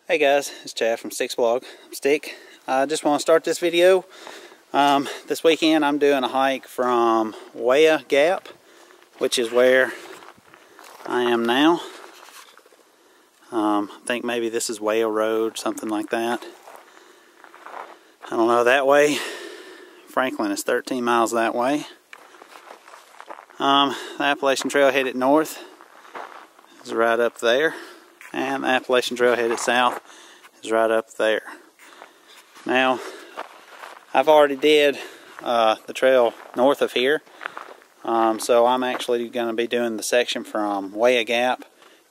Hey guys, it's Chad from Stick's Blog. Stick. I just want to start this video. This weekend I'm doing a hike from Waya Gap, which is where I am now. I think maybe this is Waya Road, something like that. I don't know, that way. Franklin is 13 miles that way. The Appalachian Trail headed north is right up there. And the Appalachian Trail headed south is right up there. Now, I've already did the trail north of here. So I'm actually going to be doing the section from Waya Gap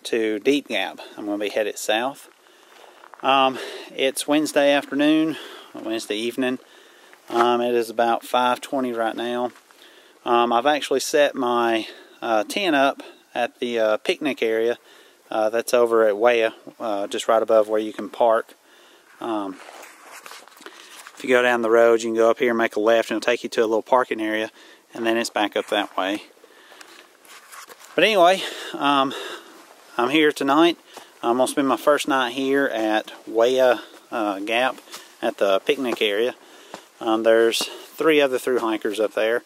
to Deep Gap. I'm going to be headed south. It's Wednesday afternoon, Wednesday evening. It is about 5:20 right now. I've actually set my tent up at the picnic area. That's over at Waya, just right above where you can park. If you go down the road, you can go up here and make a left, and it'll take you to a little parking area, and then it's back up that way. But anyway, I'm here tonight. I'm going to spend my first night here at Waya Gap at the picnic area. There's 3 other thru hikers up there,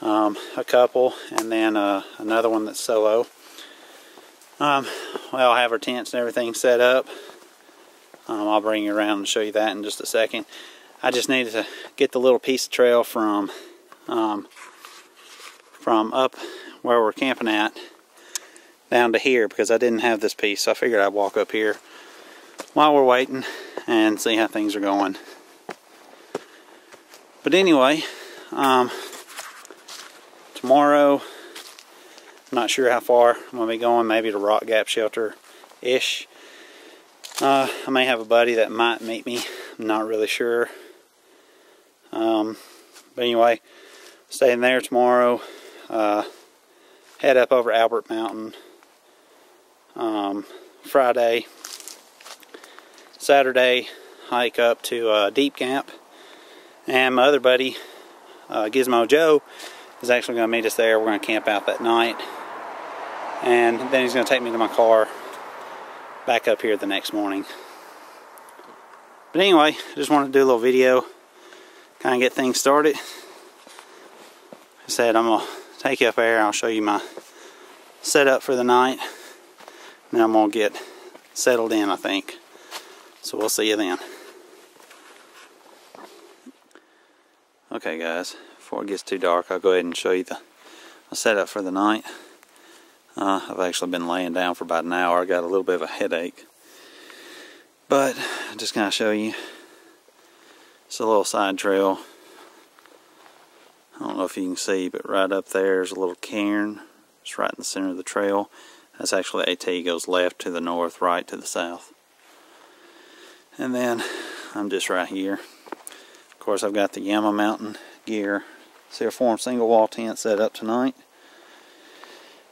a couple, and then another one that's solo. Well, I'll have our tents and everything set up. I'll bring you around and show you that in just a second. I just needed to get the little piece of trail from up where we're camping at down to here, because I didn't have this piece, so I figured I'd walk up here while we're waiting and see how things are going. But anyway, tomorrow, I'm not sure how far I'm going to be going, maybe to Rock Gap Shelter-ish. I may have a buddy that might meet me, I'm not really sure. But anyway, staying there tomorrow, head up over Albert Mountain Friday. Saturday, hike up to Deep Gap. And my other buddy, Gizmo Joe, is actually going to meet us there. We're going to camp out that night. And then he's going to take me to my car back up here the next morning. But anyway, I just wanted to do a little video, kind of get things started. Like I said, I'm going to take you up there. I'll show you my setup for the night. And then I'm going to get settled in, I think. So we'll see you then. Okay guys, before it gets too dark, I'll go ahead and show you the setup for the night. I've actually been laying down for about an hour. I got a little bit of a headache. But I'm just going to show you. It's a little side trail. I don't know if you can see, but right up there is a little cairn. It's right in the center of the trail. That's actually AT, goes left to the north, right to the south. And then I'm just right here. Of course, I've got the Yama Mountain gear Ceraform single wall tent set up tonight.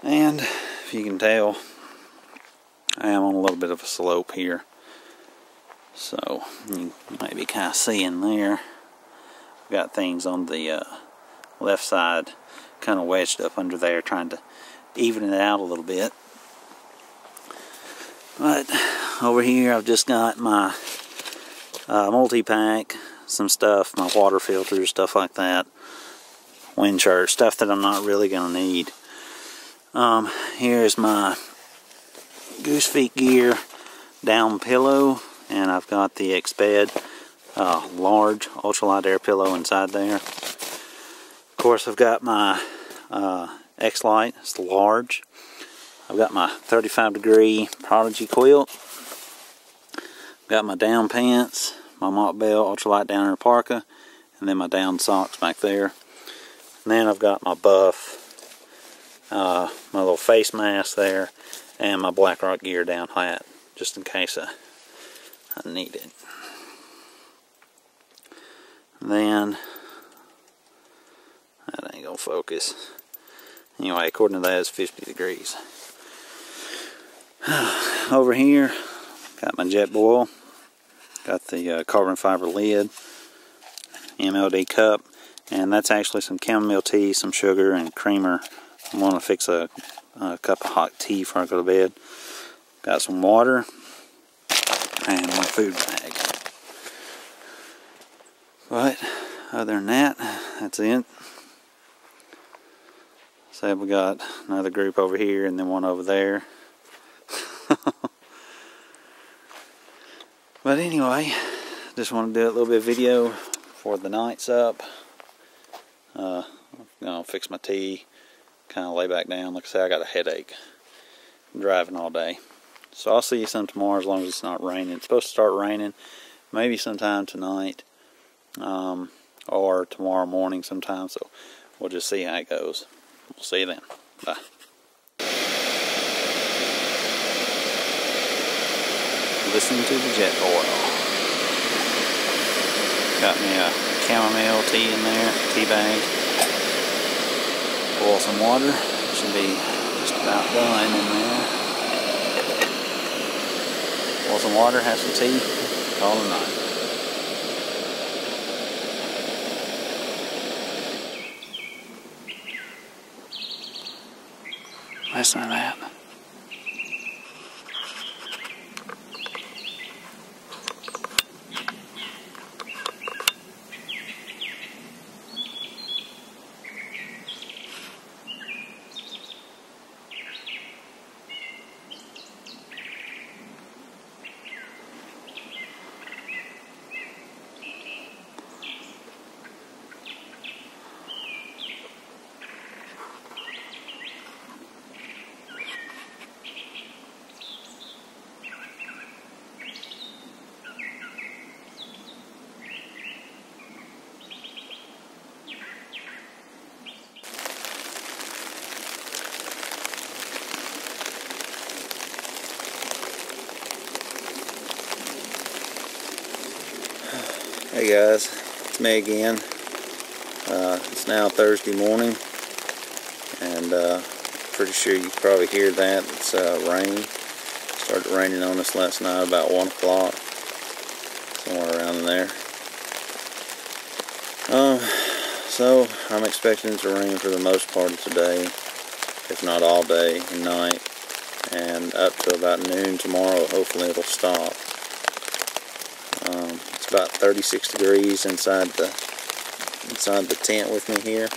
And if you can tell, I am on a little bit of a slope here. So you might be kind of seeing there. I've got things on the left side kind of wedged up under there, trying to even it out a little bit. But over here I've just got my multi-pack, some stuff, my water filters, stuff like that, wind shirt, stuff that I'm not really going to need. Here's my Goose Feet gear down pillow, and I've got the Exped large ultralight air pillow inside there. Of course, I've got my X-Lite, it's the large. I've got my 35-degree Prodigy quilt. I've got my down pants, my Mock Bell ultralight down air parka, and then my down socks back there. And then I've got my buff, my little face mask there, and my Black Rock gear down hat, just in case I need it. And then, that ain't gonna focus. Anyway, according to that, it's 50 degrees. Over here, got my Jetboil, got the carbon fiber lid, MLD cup, and that's actually some chamomile tea, some sugar, and creamer. I want to fix a cup of hot tea before I go to bed. Got some water, and my food bag. But other than that, that's it. So we got another group over here and then one over there. But anyway, just want to do a little bit of video before the night's up. I'm gonna fix my tea, kind of lay back down. Like I say, I got a headache. I'm driving all day. So I'll see you some tomorrow as long as it's not raining. It's supposed to start raining maybe sometime tonight, or tomorrow morning sometime. So we'll just see how it goes. We'll see you then. Bye. Listen to the jet oil. Got me a chamomile tea in there, tea bag. Boil some water. Should be just about done in there. Boil some water, have some tea, call it a night. Listen to that. Hey guys, it's me again. It's now Thursday morning, and pretty sure you can probably hear that. It's rain. It started raining on us last night about 1 o'clock, somewhere around there. So I'm expecting it to rain for the most part of today, if not all day and night, and up to about noon tomorrow. Hopefully it'll stop. It's about 36 degrees inside the tent with me here.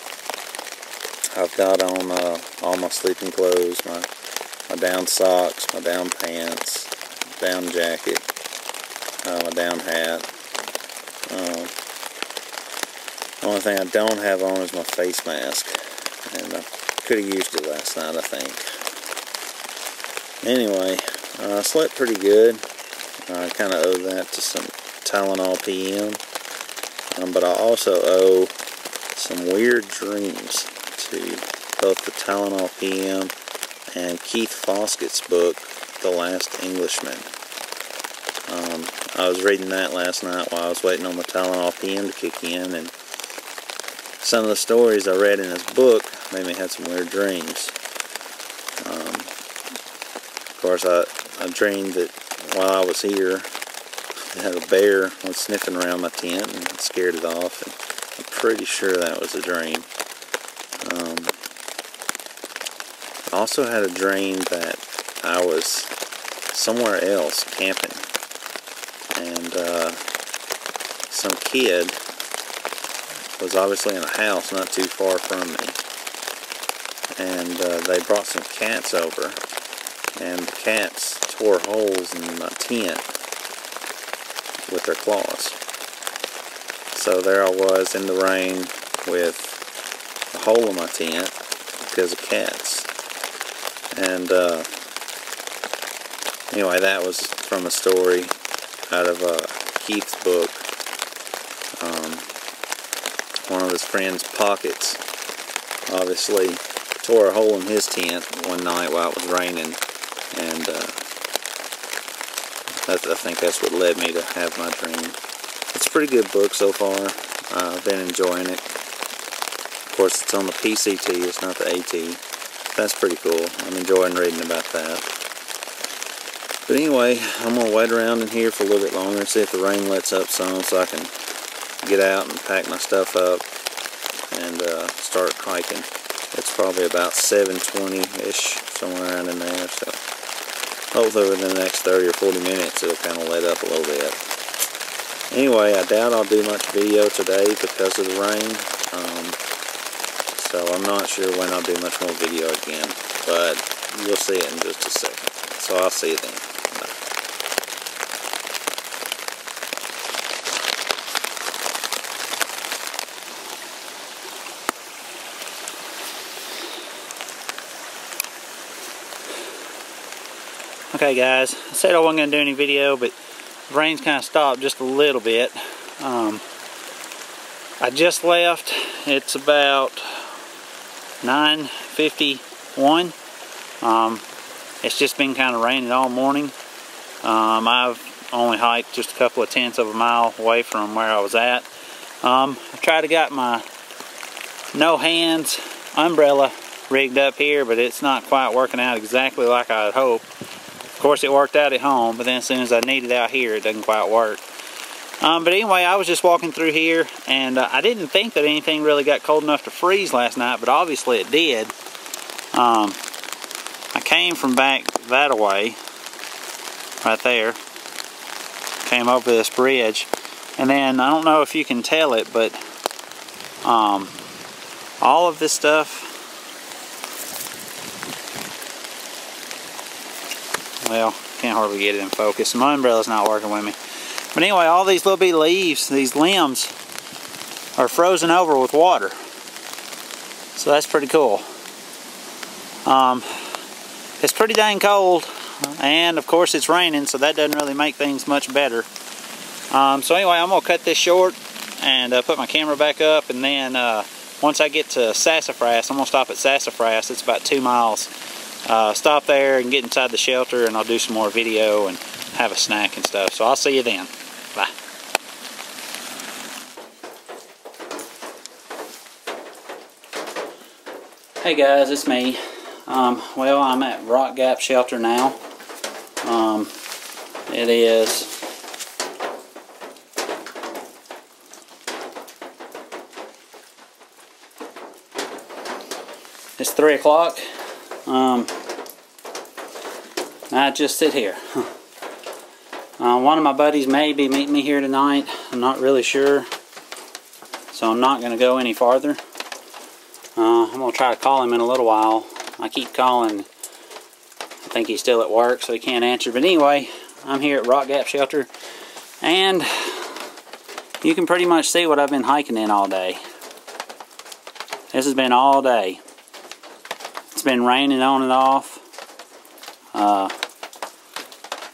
I've got on all my sleeping clothes, my down socks, my down pants, down jacket, my down hat. The only thing I don't have on is my face mask, and I could have used it last night, I think. Anyway, I slept pretty good. I kind of owe that to some Tylenol PM, but I also owe some weird dreams to both the Tylenol PM and Keith Foskett's book, The Last Englishman. I was reading that last night while I was waiting on the Tylenol PM to kick in, and some of the stories I read in his book made me have some weird dreams. Of course, I dreamed that while I was here, I had a bear was sniffing around my tent and scared it off, and I'm pretty sure that was a dream. I also had a dream that I was somewhere else camping, and some kid was obviously in a house not too far from me, and they brought some cats over, and the cats tore holes in my tent with their claws. So there I was in the rain with a hole in my tent because of cats. And anyway, that was from a story out of Keith's book. One of his friend's pockets obviously tore a hole in his tent one night while it was raining, and I think that's what led me to have my dream. It's a pretty good book so far. I've been enjoying it. Of course, it's on the PCT, it's not the AT. That's pretty cool. I'm enjoying reading about that. But anyway, I'm going to wait around in here for a little bit longer and see if the rain lets up some so I can get out and pack my stuff up and start hiking. It's probably about 7:20-ish, somewhere around in there. So hopefully within the next 30 or 40 minutes it'll kind of let up a little bit. Anyway, I doubt I'll do much video today because of the rain. So I'm not sure when I'll do much more video again, but you'll see it in just a second. So I'll see you then. Bye. Okay guys, I said I wasn't going to do any video, but the rain's kind of stopped just a little bit. I just left. It's about 9:51. It's just been kind of raining all morning. I've only hiked just a couple of tenths of a mile away from where I was at. I tried to get my no hands umbrella rigged up here, but it's not quite working out exactly like I had hoped. Of course it worked out at home, but then as soon as I need it out here, it doesn't quite work. But anyway, I was just walking through here, and I didn't think that anything really got cold enough to freeze last night, but obviously it did. I came from back that way, right there. Came over this bridge, and then I don't know if you can tell it, but all of this stuff, well, can't hardly get it in focus. My umbrella's not working with me. But anyway, all these little bitty leaves, these limbs, are frozen over with water. So that's pretty cool. It's pretty dang cold, and of course it's raining, so that doesn't really make things much better. So anyway, I'm going to cut this short and put my camera back up, and then once I get to Sassafras, I'm going to stop at Sassafras. It's about 2 miles. Stop there and get inside the shelter, and I'll do some more video and have a snack and stuff. So I'll see you then. Bye. Hey guys, it's me. Well, I'm at Waya Gap shelter now. It is it's 3 o'clock. I just sit here. One of my buddies may be meeting me here tonight. I'm not really sure, so I'm not going to go any farther. I'm going to try to call him in a little while. I keep calling. I think he's still at work, so he can't answer. But anyway, I'm here at Waya Gap shelter, and you can pretty much see what I've been hiking in all day. This has been all day. It's been raining on and off.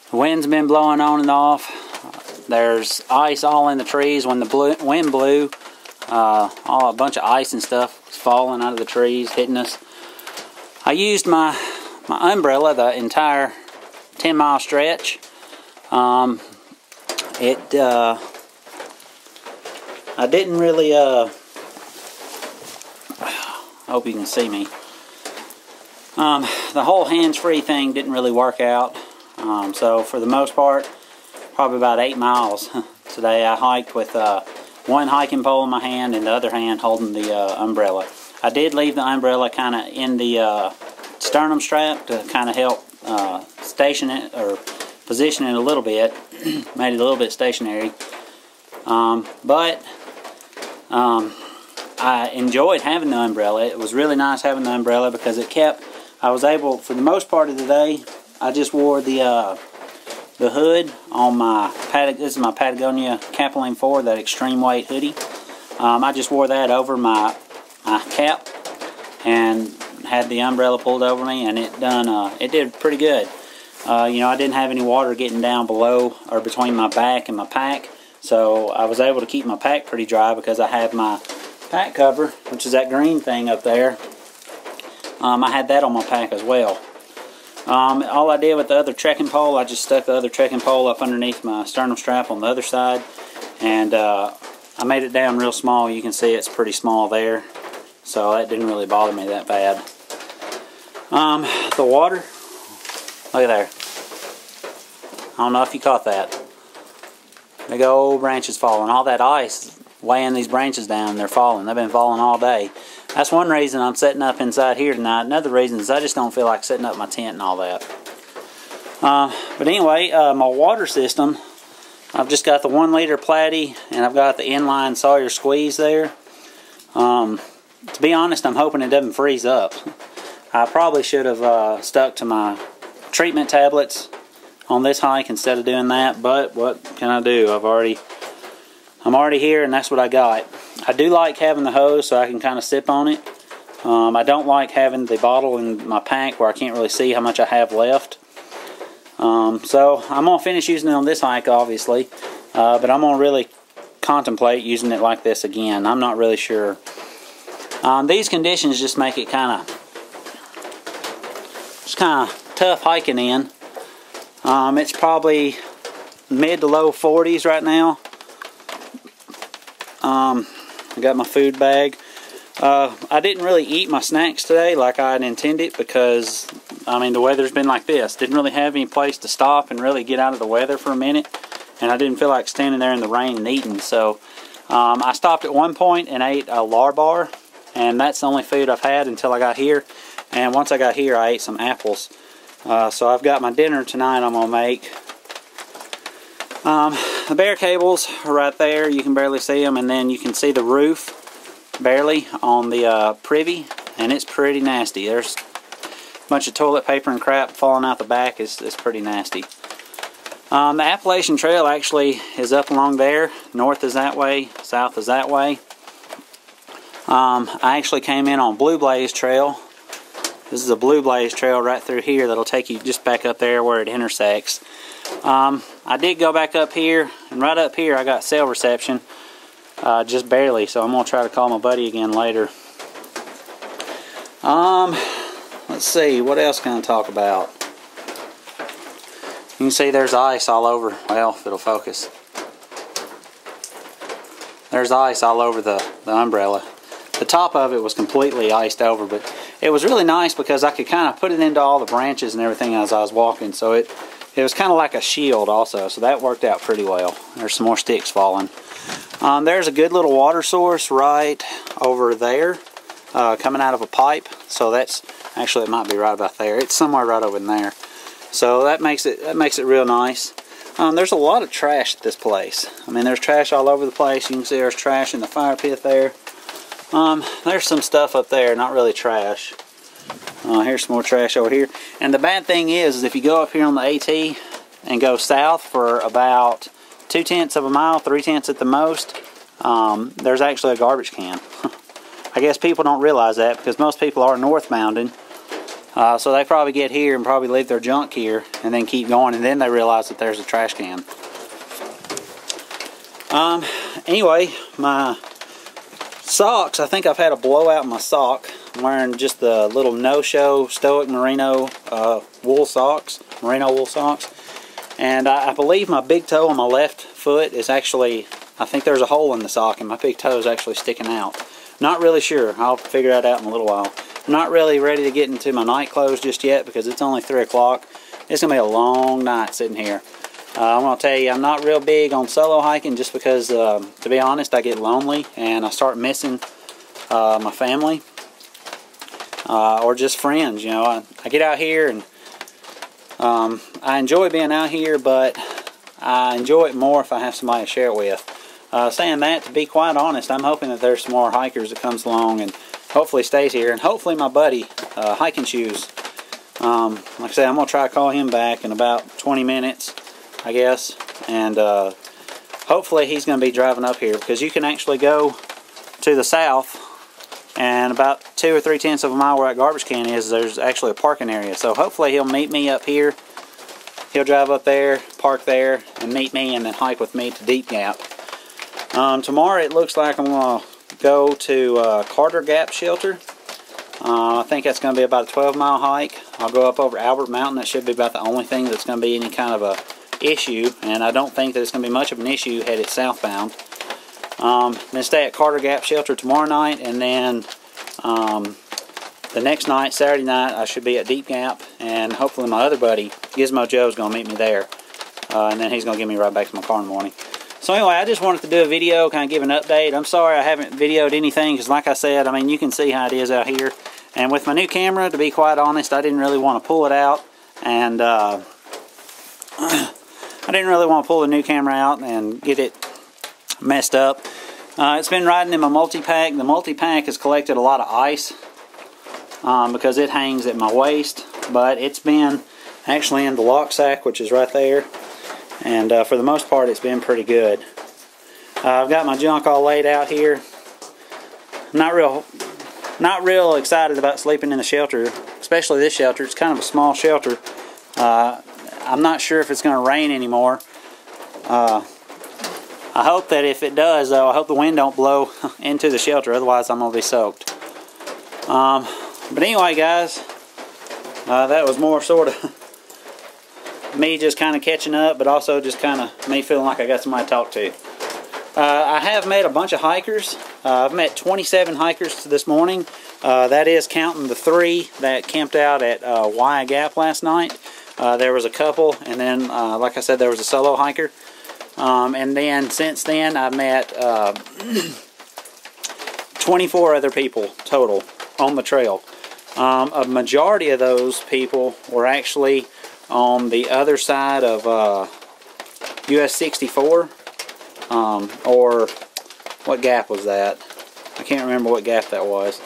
The wind's been blowing on and off. There's ice all in the trees. When the wind blew, a bunch of ice and stuff was falling out of the trees, hitting us. I used my umbrella the entire 10-mile stretch. I didn't really, I hope you can see me. The whole hands-free thing didn't really work out. So for the most part, probably about 8 miles today, I hiked with one hiking pole in my hand and the other hand holding the umbrella. I did leave the umbrella kind of in the sternum strap to kind of help station it or position it a little bit, made it a little bit stationary. But I enjoyed having the umbrella. It was really nice having the umbrella because it kept, I was able, for the most part of the day, I just wore the hood on my, this is my Patagonia Capilene 4, that extreme weight hoodie. I just wore that over my cap and had the umbrella pulled over me, and it did pretty good. You know, I didn't have any water getting down below or between my back and my pack, so I was able to keep my pack pretty dry because I had my pack cover, which is that green thing up there. I had that on my pack as well. All I did with the other trekking pole, I just stuck the other trekking pole up underneath my sternum strap on the other side, and I made it down real small. You can see it's pretty small there, so that didn't really bother me that bad. The water, look at there. I don't know if you caught that. Big old branches falling. All that ice weighing these branches down, they're falling. They've been falling all day. That's one reason I'm setting up inside here tonight. Another reason is I just don't feel like setting up my tent and all that. But anyway, my water system, I've just got the 1 liter Platy, and I've got the inline Sawyer squeeze there. To be honest, I'm hoping it doesn't freeze up. I probably should have stuck to my treatment tablets on this hike instead of doing that, but what can I do? I'm already here, and that's what I got. I do like having the hose so I can kind of sip on it. I don't like having the bottle in my pack where I can't really see how much I have left. So I'm going to finish using it on this hike, obviously, but I'm going to really contemplate using it like this again. I'm not really sure. These conditions just make it kind of tough hiking in. It's probably mid to low 40s right now. I got my food bag. I didn't really eat my snacks today like I had intended because, I mean, the weather's been like this. Didn't really have any place to stop and really get out of the weather for a minute. And I didn't feel like standing there in the rain and eating. So I stopped at one point and ate a lar bar. And that's the only food I've had until I got here. And once I got here, I ate some apples. So I've got my dinner tonight I'm going to make. The bear cables are right there. You can barely see them. And then you can see the roof barely on the privy. And it's pretty nasty. There's a bunch of toilet paper and crap falling out the back. It's pretty nasty. The Appalachian Trail actually is up along there. North is that way. South is that way. I actually came in on Blue Blaze Trail. This is a Blue Blaze Trail right through here that'll take you just back up there where it intersects. I did go back up here, and right up here I got cell reception, just barely, so I'm going to try to call my buddy again later. Let's see, what else can I talk about? You can see there's ice all over, well, if it'll focus. There's ice all over the umbrella. The top of it was completely iced over, but it was really nice because I could kind of put it into all the branches and everything as I was walking, so it was kind of like a shield also, so that worked out pretty well. There's some more sticks falling. There's a good little water source right over there, coming out of a pipe, so that's, actually it might be right about there. It's somewhere right over in there. So that makes it real nice. There's a lot of trash at this place. I mean, there's trash all over the place. You can see there's trash in the fire pit there. There's some stuff up there, not really trash. Here's some more trash over here. And the bad thing is if you go up here on the AT and go south for about 2/10 of a mile, 3/10 at the most, there's actually a garbage can. I guess people don't realize that because most people are northbounding. So they probably get here and probably leave their junk here and then keep going, and then they realize that there's a trash can. Anyway, my socks, I think I've had a blowout in my sock. I'm wearing just the little no-show Stoic Merino wool socks, merino wool socks. And I believe my big toe on my left foot is actually, I think there's a hole in the sock and my big toe is actually sticking out. Not really sure. I'll figure that out in a little while. I'm not really ready to get into my night clothes just yet because it's only 3 o'clock. It's going to be a long night sitting here. I'm going to tell you, I'm not real big on solo hiking just because, to be honest, I get lonely and I start missing my family or just friends. You know, I get out here and I enjoy being out here, but I enjoy it more if I have somebody to share it with. Saying that, to be quite honest, I'm hoping that there's some more hikers that comes along and hopefully stays here, and hopefully my buddy, Hiking Shoes, like I said, I'm going to try to call him back in about 20 minutes, I guess, and hopefully he's going to be driving up here, because you can actually go to the south, and about 2 or 3/10 of a mile where that garbage can is, there's actually a parking area, so hopefully he'll meet me up here. He'll drive up there, park there, and meet me, and then hike with me to Deep Gap. Tomorrow it looks like I'm going to go to Carter Gap Shelter. I think that's going to be about a 12-mile hike. I'll go up over Albert Mountain. That should be about the only thing that's going to be any kind of a issue, and I don't think that it's going to be much of an issue headed southbound. Then stay at Carter Gap Shelter tomorrow night, and then the next night, Saturday night, I should be at Deep Gap, and hopefully my other buddy, Gizmo Joe, is going to meet me there, and then he's going to get me right back to my car in the morning. So anyway, I just wanted to do a video, kind of give an update. I'm sorry I haven't videoed anything, because like I said, I mean, you can see how it is out here. And with my new camera, to be quite honest, I didn't really want to pull it out and I didn't really want to pull the new camera out and get it messed up. It's been riding in my multi-pack. The multi-pack has collected a lot of ice because it hangs at my waist, but it's been actually in the lock sack, which is right there, and for the most part it's been pretty good. I've got my junk all laid out here. Not real excited about sleeping in the shelter, especially this shelter. It's kind of a small shelter. I'm not sure if it's going to rain anymore. I hope that if it does, though, I hope the wind don't blow into the shelter, otherwise I'm going to be soaked. But anyway, guys, that was more sort of me just kind of catching up, but also just kind of me feeling like I got somebody to talk to. I have met a bunch of hikers. I've met 27 hikers this morning. That is counting the 3 that camped out at Waya Gap last night. There was a couple, and then, like I said, there was a solo hiker. And then, since then, I've met 24 other people total on the trail. A majority of those people were actually on the other side of US 64. Or what gap was that? I can't remember what gap that was.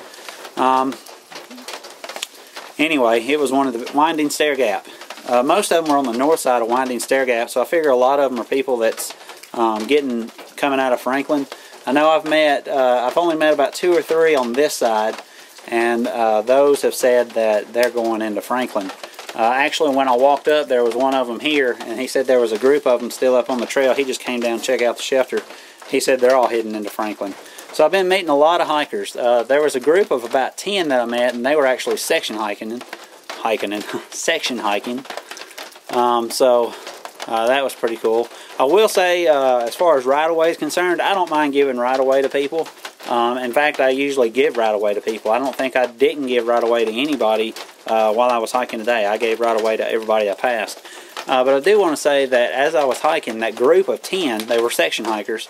Anyway, it was one of the Winding Stair Gap. Most of them were on the north side of Winding Stair Gap, so I figure a lot of them are people that's coming out of Franklin. I know I've only met about 2 or 3 on this side, and those have said that they're going into Franklin. Actually, when I walked up, there was one of them here, and he said there was a group of them still up on the trail. He just came down to check out the shelter. He said they're all heading into Franklin. So I've been meeting a lot of hikers. There was a group of about 10 that I met, and they were actually section hiking. Section hiking. So that was pretty cool. I will say, as far as right-of-way is concerned, I don't mind giving right-of-way to people. In fact, I usually give right-of-way to people. I don't think I didn't give right-of-way to anybody while I was hiking today. I gave right-of-way to everybody I passed. But I do want to say that as I was hiking, that group of 10, they were section hikers.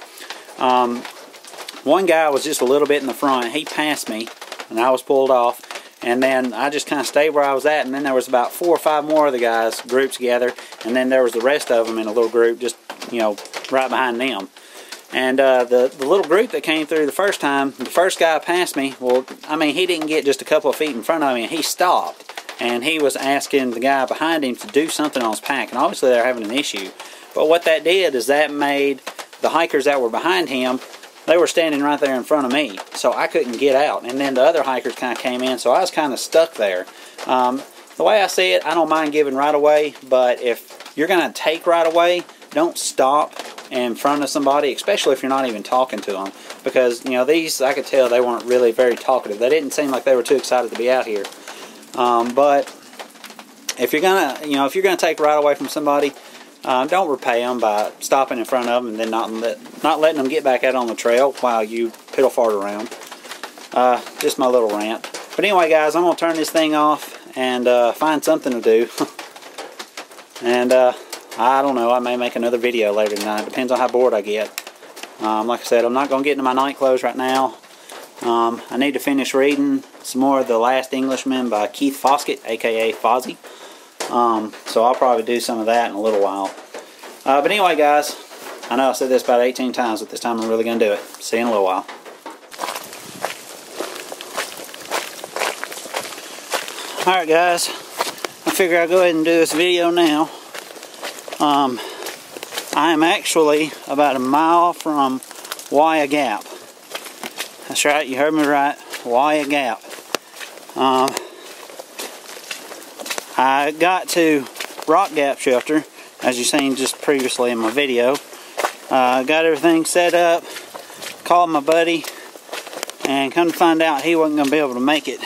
One guy was just a little bit in the front. He passed me, and I was pulled off. And then I just kind of stayed where I was at, and then there was about 4 or 5 more of the guys grouped together, and then there was the rest of them in a little group just, you know, right behind them. And the little group that came through the first time, the first guy passed me. Well, I mean, he didn't get just a couple of feet in front of me, and he stopped. And he was asking the guy behind him to do something on his pack, and obviously they're having an issue. But what that did is that made the hikers that were behind him, they were standing right there in front of me, so I couldn't get out. And then the other hikers kind of came in, so I was kind of stuck there. The way I see it, I don't mind giving right away, but if you're going to take right away, don't stop in front of somebody, especially if you're not even talking to them. Because, you know, these, I could tell they weren't really very talkative. They didn't seem like they were too excited to be out here. But if you're going to, you know, if you're going to take right away from somebody, don't repay them by stopping in front of them and then not letting them get back out on the trail while you piddle fart around. Just my little rant. But anyway, guys, I'm going to turn this thing off and find something to do. And I don't know, I may make another video later tonight. Depends on how bored I get. Like I said, I'm not going to get into my night clothes right now. I need to finish reading some more of The Last Englishman by Keith Foskett, aka Fozzie. So I'll probably do some of that in a little while. But anyway, guys, I know I said this about 18 times, but this time I'm really going to do it. See you in a little while. Alright, guys, I figure I'll go ahead and do this video now. I am actually about a mile from Waya Gap. That's right, you heard me right, Waya Gap. I got to Rock Gap Shelter, as you've seen just previously in my video. Got everything set up, called my buddy, and come to find out he wasn't going to be able to make it.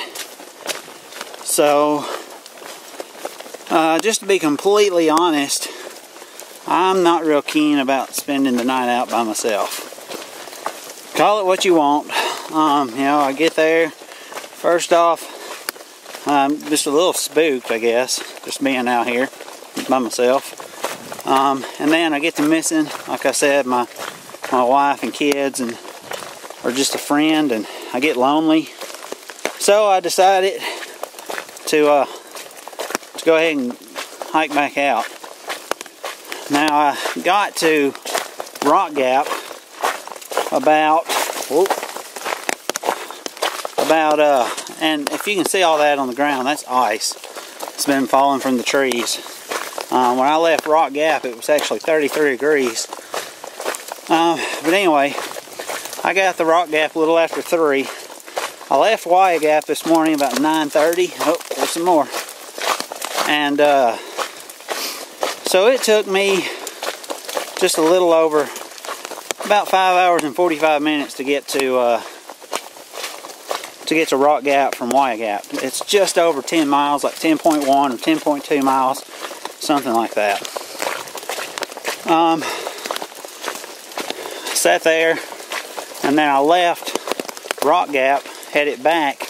So, just to be completely honest, I'm not real keen about spending the night out by myself. Call it what you want. You know, I get there, first off, I'm just a little spooked, I guess, just being out here by myself. And then I get to missing, like I said, my wife and kids, and or just a friend, and I get lonely. So I decided to go ahead and hike back out. Now I got to Rock Gap and if you can see all that on the ground, that's ice. It's been falling from the trees. When I left Rock Gap, it was actually 33 degrees. But anyway, I got the Rock Gap a little after 3. I left Waya Gap this morning about 9:30. Oh, there's some more. And so it took me just a little over about 5 hours and 45 minutes to get to Rock Gap from Waya Gap. It's just over 10 miles, like 10.1 or 10.2 miles, something like that. Sat there, and then I left Rock Gap, headed back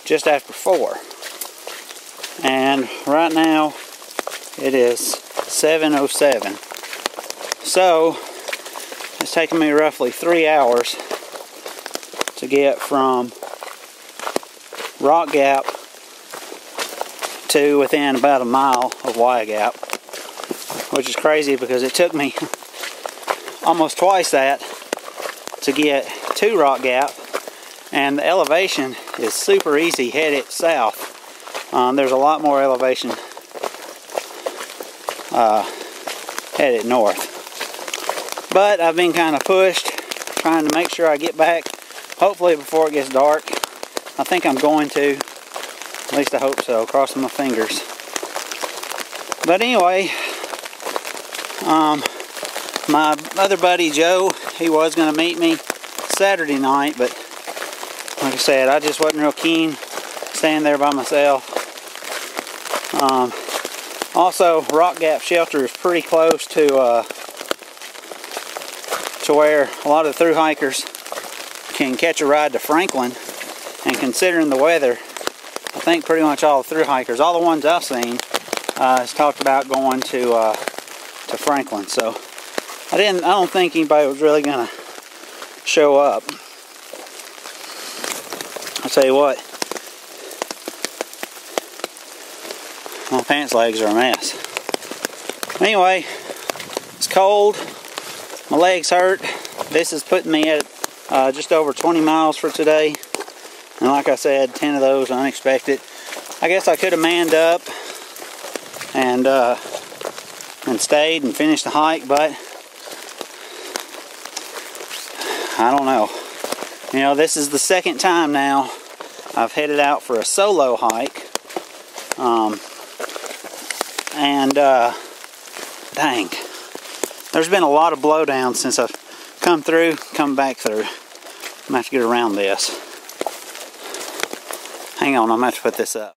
just after 4. And right now it is 7:07. So it's taken me roughly 3 hours to get from Rock Gap to within about a mile of Waya Gap, which is crazy because it took me almost twice that to get to Rock Gap, and the elevation is super easy headed south. There's a lot more elevation headed north. But I've been kind of pushed, trying to make sure I get back, hopefully before it gets dark. I think I'm going to. At least I hope so, crossing my fingers. But anyway, my other buddy Joe, he was going to meet me Saturday night, but like I said, I just wasn't real keen staying there by myself. Also, Rock Gap Shelter is pretty close to where a lot of the thru hikers can catch a ride to Franklin. And considering the weather, I think pretty much all the thru hikers, all the ones I've seen, has talked about going to Franklin. So I don't think anybody was really gonna show up. I'll tell you what, my pants legs are a mess. Anyway, it's cold, my legs hurt. This is putting me at just over 20 miles for today. And like I said, 10 of those unexpected. I guess I could have manned up and stayed and finished the hike, but I don't know. You know, this is the second time now I've headed out for a solo hike. Dang, there's been a lot of blowdowns since I've come back through. I'm gonna have to get around this. Hang on, I'm gonna have to put this up.